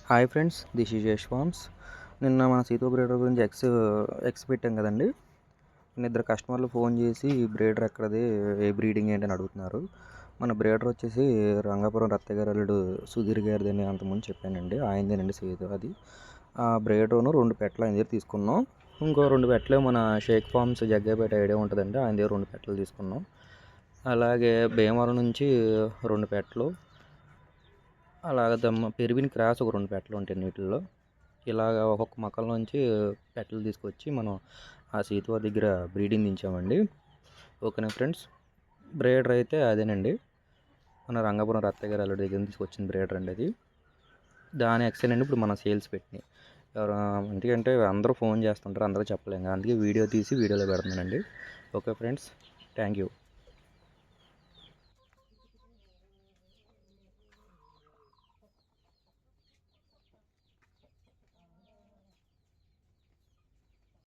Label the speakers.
Speaker 1: Hi friends, this is Yash Farms. నిన్న మన సీతో breeder గురించి ఎక్స్ పెట్టాం కదండి. ఇద్దరు కస్టమర్లు ఫోన్ చేసి బ్రీడర్ ఎక్కడది, ఏ బ్రీడింగ్ ఏంటి అని అడుగుతున్నారు. మన బ్రీడర్ వచ్చేసి రంగాపురం రత్తయ్య గారు అల్లుడు సుధీర్ గారిది అని అంతకుముందు చెప్పానండి. ఆయనదేనండి సీతో. అది ఆ బ్రీడర్ను 2 పెట్టలు ఆయన దగ్గర తీసుకున్నాం. ఇంకో 2 పెట్టలు మన షేక్ ఫార్మ్స్ జగ్గాపేట ఐడియా ఉంటుందండి, ఆయన దగ్గర 2 పెట్టలు తీసుకున్నాం. అలాగే భీమవరం నుంచి 2 పెట్టలు, అలాగ పెరివిన క్రాస్ ఒక 2 పెట్టలు ఉంటాయి నీటిల్లో. ఇలాగ ఒక్కొక్క మొక్కల నుంచి పెట్టలు తీసుకొచ్చి మనం ఆ సీతువ దగ్గర బ్రీడింగ్ దించామండి. ఓకేనా ఫ్రెండ్స్, బ్రీడర్ అయితే అదేనండి, మన రంగాపురం రత్తయ్య గారి అల్లుడి దగ్గర తీసుకొచ్చిన బ్రీడర్ అండి అది. దాని ఎక్సెల్ అండి ఇప్పుడు మన సేల్స్ పెట్టినాయి. ఎవరు ఎందుకంటే అందరూ ఫోన్ చేస్తుంటారు, అందరూ చెప్పలేము, అందుకే వీడియో తీసి వీడియోలో పెడుతున్నానండి. Okay friends, thank you.